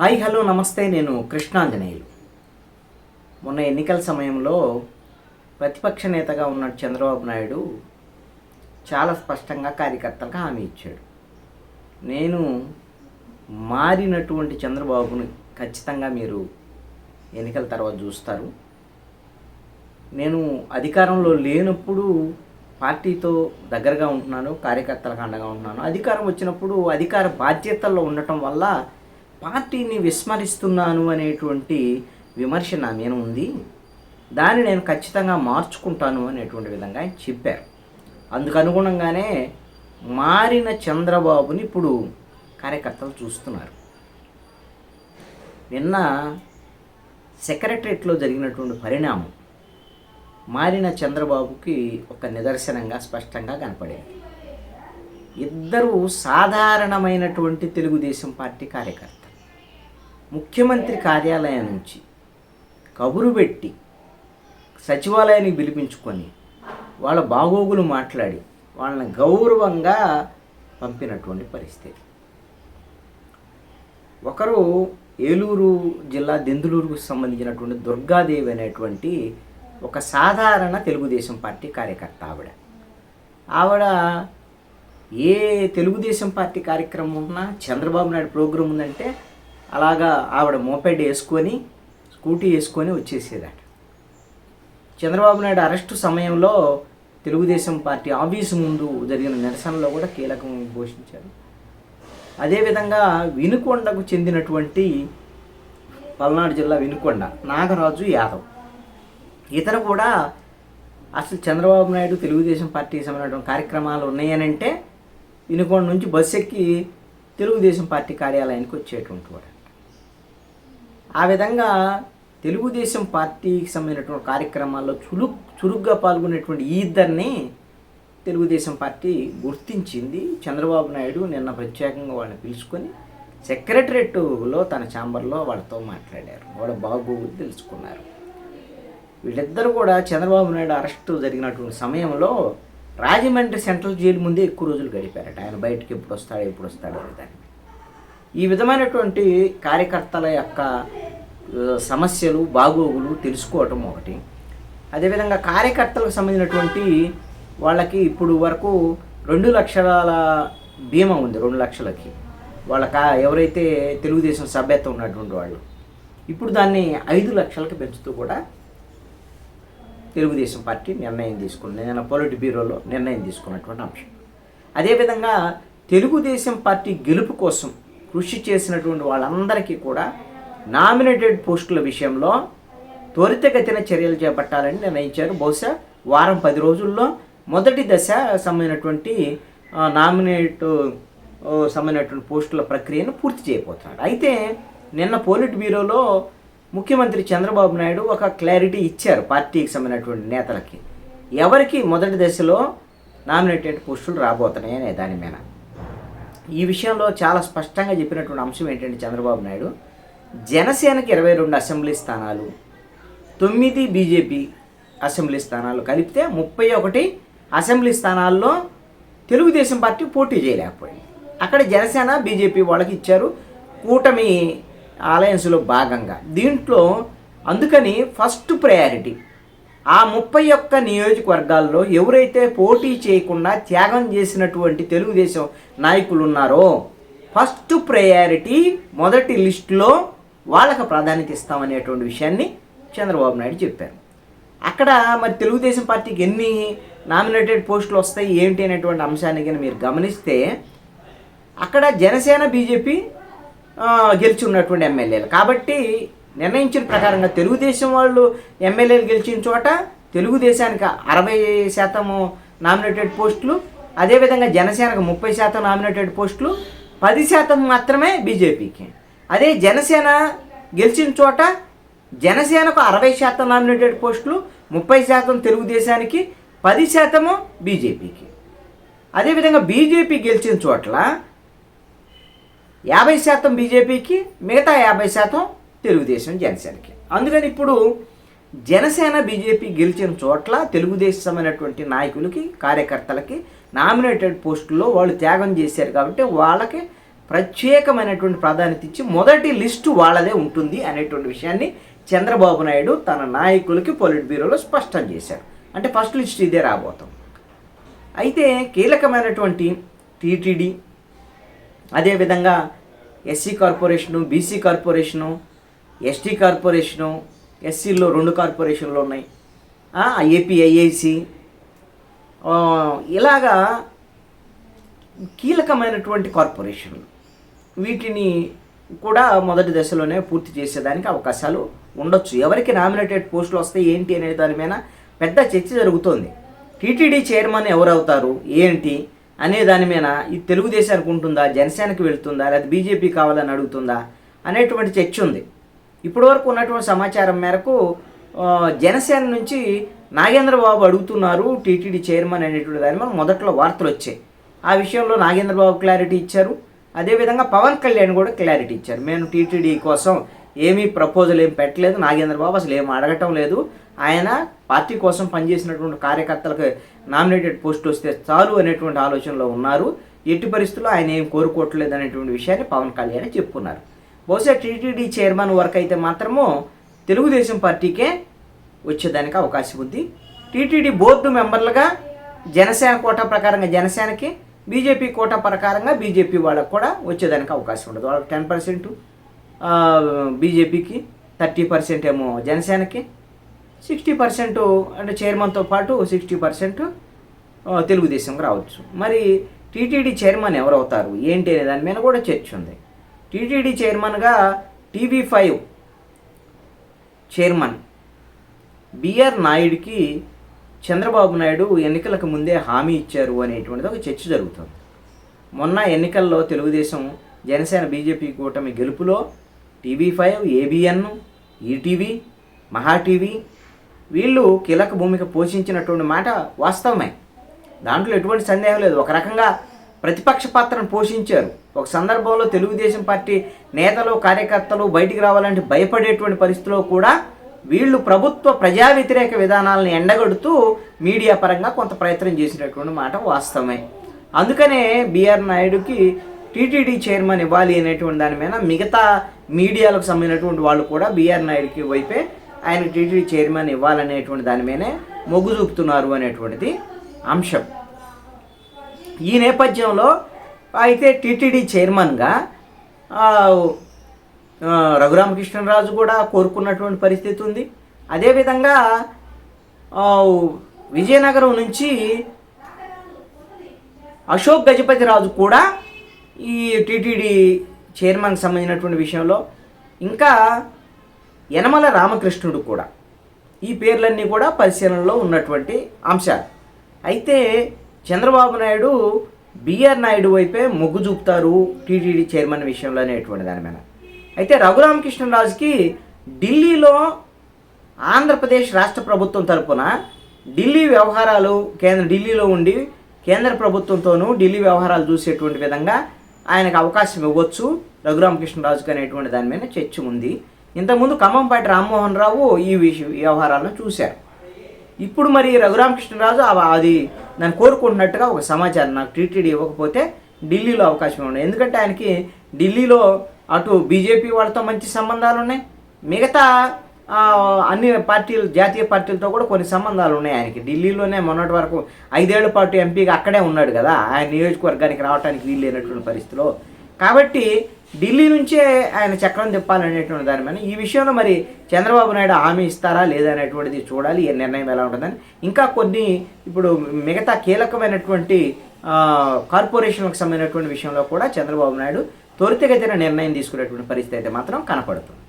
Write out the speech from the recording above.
Hi hello నమస్తే. నేను కృష్ణాంజనేయులు. మొన్న ఎన్నికల సమయంలో ప్రతిపక్ష నేతగా ఉన్న చంద్రబాబు నాయుడు చాలా స్పష్టంగా కార్యకర్తలకు హామీ ఇచ్చాడు. నేను మారినటువంటి చంద్రబాబుని ఖచ్చితంగా మీరు ఎన్నికల తర్వాత చూస్తారు. నేను అధికారంలో లేనప్పుడు పార్టీతో దగ్గరగా ఉంటున్నాను, కార్యకర్తలకు అండగా ఉంటున్నాను. అధికారం వచ్చినప్పుడు అధికార బాధ్యతల్లో ఉండటం వల్ల పార్టీని విస్మరిస్తున్నాను అనేటువంటి విమర్శ నా మీద ఉంది. దాన్ని నేను ఖచ్చితంగా మార్చుకుంటాను అనేటువంటి విధంగా ఆయన చెప్పారు. అందుకు అనుగుణంగానే మారిన చంద్రబాబుని ఇప్పుడు కార్యకర్తలు చూస్తున్నారు. నిన్న సెక్రటరియట్లో జరిగినటువంటి పరిణామం మారిన చంద్రబాబుకి ఒక నిదర్శనంగా స్పష్టంగా కనపడేది. ఇద్దరు సాధారణమైనటువంటి తెలుగుదేశం పార్టీ కార్యకర్తలు ముఖ్యమంత్రి కార్యాలయం నుంచి కబురు పెట్టి సచివాలయానికి పిలిపించుకొని వాళ్ళ బాగోగులు మాట్లాడి వాళ్ళని గౌరవంగా పంపినటువంటి పరిస్థితి. ఒకరు ఏలూరు జిల్లా దెందులూరుకు సంబంధించినటువంటి దుర్గాదేవి అనేటువంటి ఒక సాధారణ తెలుగుదేశం పార్టీ కార్యకర్త. ఆవిడ ఏ తెలుగుదేశం పార్టీ కార్యక్రమం ఉన్నా, చంద్రబాబు నాయుడు ప్రోగ్రాం ఉందంటే అలాగా ఆవిడ మోపెడ్ వేసుకొని స్కూటీ వేసుకొని వచ్చేసేదట. చంద్రబాబు నాయుడు అరెస్టు సమయంలో తెలుగుదేశం పార్టీ ఆఫీసు ముందు జరిగిన నిరసనలో కూడా కీలకం పోషించారు. అదేవిధంగా వినుకొండకు చెందినటువంటి పల్నాడు జిల్లా వినుకొండ నాగరాజు యాదవ్, ఇతను కూడా అసలు చంద్రబాబు నాయుడు తెలుగుదేశం పార్టీకి సంబంధించిన కార్యక్రమాలు ఉన్నాయనంటే వినుకొండ నుంచి బస్సు ఎక్కి తెలుగుదేశం పార్టీ కార్యాలయానికి వచ్చేటువంటి వాడు. ఆ విధంగా తెలుగుదేశం పార్టీకి సంబంధించినటువంటి కార్యక్రమాల్లో చురుగ్గా పాల్గొనేటువంటి ఈ ఇద్దరిని తెలుగుదేశం పార్టీ గుర్తించింది. చంద్రబాబు నాయుడు నిన్న ప్రత్యేకంగా వాళ్ళని పిలుచుకొని సెక్రటరియట్లో తన ఛాంబర్లో వాళ్ళతో మాట్లాడారు. వాళ్ళ బాగోగులు తెలుసుకున్నారు. వీళ్ళిద్దరూ కూడా చంద్రబాబు నాయుడు అరెస్టు జరిగినటువంటి సమయంలో రాజమండ్రి సెంట్రల్ జైలు ముందే ఎక్కువ రోజులు గడిపారట. ఆయన బయటకు ఎప్పుడు వస్తాడో దాన్ని. ఈ విధమైనటువంటి కార్యకర్తల యొక్క సమస్యలు బాగోగులు తెలుసుకోవటం ఒకటి. అదేవిధంగా కార్యకర్తలకు సంబంధించినటువంటి వాళ్ళకి ఇప్పుడు వరకు 2 లక్షల బీమా ఉంది. 2 లక్షలకి ఎవరైతే తెలుగుదేశం సభ్యత్వం ఉన్నటువంటి వాళ్ళు ఇప్పుడు దాన్ని 5 లక్షలకి పెంచుతూ కూడా తెలుగుదేశం పార్టీ నిర్ణయం తీసుకుంది. నేను పొలిట్ బ్యూరోలో నిర్ణయం తీసుకున్నటువంటి అంశం. అదేవిధంగా తెలుగుదేశం పార్టీ గెలుపు కోసం కృషి చేసినటువంటి వాళ్ళందరికీ కూడా నామినేటెడ్ పోస్టుల విషయంలో త్వరితగతిన చర్యలు చేపట్టాలని నిర్ణయించారు. బహుశా వారం 10 రోజుల్లో మొదటి దశ సంబంధించినటువంటి సంబంధించినటువంటి పోస్టుల ప్రక్రియను పూర్తి చేయబోతున్నారు. అయితే నిన్న పొలిట్ బ్యూరోలో ముఖ్యమంత్రి చంద్రబాబు నాయుడు ఒక క్లారిటీ ఇచ్చారు పార్టీకి సంబంధించినటువంటి నేతలకి. ఎవరికి మొదటి దశలో నామినేటెడ్ పోస్టులు రాబోతున్నాయి అనే దాని మీద ఈ విషయంలో చాలా స్పష్టంగా చెప్పినటువంటి అంశం ఏంటంటే చంద్రబాబు నాయుడు జనసేనకి 22 అసెంబ్లీ స్థానాలు, 9 బీజేపీ అసెంబ్లీ స్థానాలు కలిపితే 31 అసెంబ్లీ స్థానాల్లో తెలుగుదేశం పార్టీ పోటీ చేయలేకపోయింది. అక్కడ జనసేన బీజేపీ వాళ్ళకి ఇచ్చారు కూటమి అలయన్స్లో భాగంగా. దీంట్లో అందుకని ఫస్ట్ ప్రయారిటీ ఆ 31 నియోజకవర్గాల్లో ఎవరైతే పోటీ చేయకుండా త్యాగం చేసినటువంటి తెలుగుదేశం నాయకులు ఉన్నారో ఫస్ట్ ప్రయారిటీ మొదటి లిస్టులో వాళ్ళకు ప్రాధాన్యత ఇస్తామనేటువంటి విషయాన్ని చంద్రబాబు నాయుడు చెప్పారు. అక్కడ మరి తెలుగుదేశం పార్టీకి ఎన్ని నామినేటెడ్ పోస్టులు వస్తాయి ఏంటి అనేటువంటి అంశాన్ని కానీ మీరు గమనిస్తే అక్కడ జనసేన బీజేపీ గెలిచి ఉన్నటువంటి ఎమ్మెల్యేలు కాబట్టి నిర్ణయించిన ప్రకారంగా తెలుగుదేశం వాళ్ళు ఎమ్మెల్యేలు గెలిచిన చోట తెలుగుదేశానికి 60% నామినేటెడ్ పోస్టులు, అదేవిధంగా జనసేనకు 30% నామినేటెడ్ పోస్టులు, 10% మాత్రమే బీజేపీకి. అదే జనసేన గెలిచిన చోట జనసేనకు 60% నామినేటెడ్ పోస్టులు, 30% తెలుగుదేశానికి, 10% బీజేపీకి. అదేవిధంగా బీజేపీ గెలిచిన చోట్ల 50% బీజేపీకి, మిగతా 50% తెలుగుదేశం జనసేనకి. అందుకని ఇప్పుడు జనసేన బీజేపీ గెలిచిన చోట్ల తెలుగుదేశమైనటువంటి నాయకులకి కార్యకర్తలకి నామినేటెడ్ పోస్టుల్లో వాళ్ళు త్యాగం చేశారు కాబట్టి వాళ్ళకి ప్రత్యేకమైనటువంటి ప్రాధాన్యత ఇచ్చి మొదటి లిస్టు వాళ్ళదే ఉంటుంది అనేటువంటి విషయాన్ని చంద్రబాబు నాయుడు తన నాయకులకి పొలిట్ బ్యూరోలో స్పష్టం చేశారు. అంటే ఫస్ట్ లిస్ట్ ఇదే రాబోతాం. అయితే కీలకమైనటువంటి టీటీడీ, అదేవిధంగా SC corporation, BC corporation, ST corporation, ఎస్సీలో 2 కార్పొరేషన్లు ఉన్నాయి, ఏపీఐఐసి, ఇలాగా కీలకమైనటువంటి కార్పొరేషన్లు, వీటిని కూడా మొదటి దశలోనే పూర్తి చేసేదానికి అవకాశాలు ఉండొచ్చు. ఎవరికి నామినేటెడ్ పోస్టులు వస్తాయి ఏంటి అనే దాని మీద పెద్ద చర్చ జరుగుతోంది. టీటీడీ చైర్మన్ ఎవరవుతారు ఏంటి అనే దాని మీద ఇది తెలుగుదేశానికి ఉంటుందా, జనసేనకి వెళ్తుందా, లేదా బీజేపీ కావాలని అడుగుతుందా అనేటువంటి చర్చ ఉంది. ఇప్పటి వరకు ఉన్నటువంటి సమాచారం మేరకు జనసేన నుంచి నాగేంద్రబాబు అడుగుతున్నారు టీటీడీ చైర్మన్ అనేటువంటి దాని మీద మొదట్లో వార్తలు వచ్చాయి. ఆ విషయంలో నాగేంద్రబాబు క్లారిటీ ఇచ్చారు. అదేవిధంగా పవన్ కళ్యాణ్ కూడా క్లారిటీ ఇచ్చారు. మేము టీటీడీ కోసం ఏమీ ప్రపోజల్ ఏం పెట్టలేదు, నాగేంద్రబాబు అసలు ఏం అడగటం లేదు, ఆయన పార్టీ కోసం పనిచేసినటువంటి కార్యకర్తలకు నామినేటెడ్ పోస్ట్ వస్తే చాలు అనేటువంటి ఆలోచనలో ఉన్నారు, ఎట్టి పరిస్థితుల్లో ఆయన ఏం కోరుకోవట్లేదు అనేటువంటి విషయాన్ని పవన్ కళ్యాణ్ చెప్పుకున్నారు. బహుశా టీటీడీ చైర్మన్ వరకు అయితే మాత్రము తెలుగుదేశం పార్టీకే వచ్చేదానికి అవకాశం ఉంది. టీటీడీ బోర్డు మెంబర్లుగా జనసేన కోటా ప్రకారంగా జనసేనకి, బీజేపీ కోటా ప్రకారంగా బీజేపీ వాళ్ళకు కూడా వచ్చేదానికి అవకాశం ఉండదు. వాళ్ళకి 10% బీజేపీకి, 30% ఏమో జనసేనకి, 60% అంటే చైర్మన్తో పాటు 60% తెలుగుదేశంకి రావచ్చు. మరి టీటీడీ చైర్మన్ ఎవరవుతారు ఏంటి అనే దాని మీద కూడా చర్చ ఉంది. టీటీడీ చైర్మన్గా TV5 చైర్మన్ బిఆర్ నాయుడికి చంద్రబాబు నాయుడు ఎన్నికలకు ముందే హామీ ఇచ్చారు అనేటువంటిది ఒక చర్చ జరుగుతుంది. మొన్న ఎన్నికల్లో తెలుగుదేశం, జనసేన, బీజేపీ కూటమి గెలుపులో TV5, ABN, ఈటీవీ, మహా టీవీ వీళ్ళు కీలక భూమిక పోషించినటువంటి మాట వాస్తవమే, దాంట్లో ఎటువంటి సందేహం లేదు. ఒక రకంగా ప్రతిపక్ష పాత్రను పోషించారు. ఒక సందర్భంలో తెలుగుదేశం పార్టీ నేతలు, కార్యకర్తలు బయటికి రావాలంటే భయపడేటువంటి పరిస్థితిలో కూడా వీళ్ళు ప్రభుత్వ ప్రజా వ్యతిరేక విధానాలను ఎండగడుతూ మీడియా పరంగా కొంత ప్రయత్నం చేసినటువంటి మాట వాస్తవమే. అందుకనే బిఆర్ నాయుడుకి టీటీడీ చైర్మన్ ఇవ్వాలి అనేటువంటి దాని మీద మిగతా మీడియాలకు సంబంధించినటువంటి వాళ్ళు కూడా బిఆర్ నాయుడుకి వైపే ఆయన టీటీడీ చైర్మన్ ఇవ్వాలనేటువంటి దాని మీదనే మొగ్గు చూపుతున్నారు అనేటువంటిది అంశం. ఈ నేపథ్యంలో అయితే టీటీడీ చైర్మన్గా రఘురామకృష్ణరాజు కూడా కోరుకున్నటువంటి పరిస్థితి ఉంది. అదేవిధంగా విజయనగరం నుంచి అశోక్ గజపతిరాజు కూడా ఈ టీటీడీ చైర్మన్కి సంబంధించినటువంటి విషయంలో, ఇంకా యనమల రామకృష్ణుడు కూడా, ఈ పేర్లన్నీ కూడా పరిశీలనలో ఉన్నటువంటి అంశాలు. అయితే చంద్రబాబు నాయుడు బిఆర్ నాయుడు వైపే మొగ్గు చూపుతారు టీటీడీ చైర్మన్ విషయంలో అనేటువంటి దాని మీద. అయితే రఘురామకృష్ణరాజుకి ఢిల్లీలో ఆంధ్రప్రదేశ్ రాష్ట్ర ప్రభుత్వం తరపున ఢిల్లీ వ్యవహారాలు ఢిల్లీలో ఉండి కేంద్ర ప్రభుత్వంతోనూ ఢిల్లీ వ్యవహారాలు చూసేటువంటి విధంగా ఆయనకు అవకాశం ఇవ్వచ్చు రఘురామకృష్ణరాజుకి అనేటువంటి దాని మీద చర్చ ఉంది. ఇంతకుముందు ఖమ్మంపాటి రామ్మోహన్ రావు ఈ వ్యవహారాలను చూశారు. ఇప్పుడు మరి రఘురామకృష్ణరాజు అది నన్ను కోరుకుంటున్నట్టుగా ఒక సమాచారం, నాకు టీటీడీ ఇవ్వకపోతే ఢిల్లీలో అవకాశం ఉన్నాయి. ఎందుకంటే ఆయనకి ఢిల్లీలో అటు బీజేపీ వాళ్ళతో మంచి సంబంధాలు ఉన్నాయి, మిగతా అన్ని పార్టీలు, జాతీయ పార్టీలతో కూడా కొన్ని సంబంధాలు ఉన్నాయి ఆయనకి. ఢిల్లీలోనే మొన్నటి వరకు 5 ఏళ్ల పాటు ఎంపీగా అక్కడే ఉన్నాడు కదా, ఆయన నియోజకవర్గానికి రావడానికి వీలు లేనటువంటి పరిస్థితిలో. కాబట్టి ఢిల్లీ నుంచే ఆయన చక్రం తిప్పాలనేటువంటి దాని మీద ఈ విషయంలో మరి చంద్రబాబు నాయుడు హామీ ఇస్తారా లేదా అనేటువంటిది చూడాలి, ఏ నిర్ణయం ఎలా ఉంటుందని. ఇంకా కొన్ని ఇప్పుడు మిగతా కీలకమైనటువంటి కార్పొరేషన్లకు సంబంధించినటువంటి విషయంలో కూడా చంద్రబాబు నాయుడు త్వరితగతిన నిర్ణయం తీసుకునేటువంటి పరిస్థితి అయితే మాత్రం కనపడుతుంది.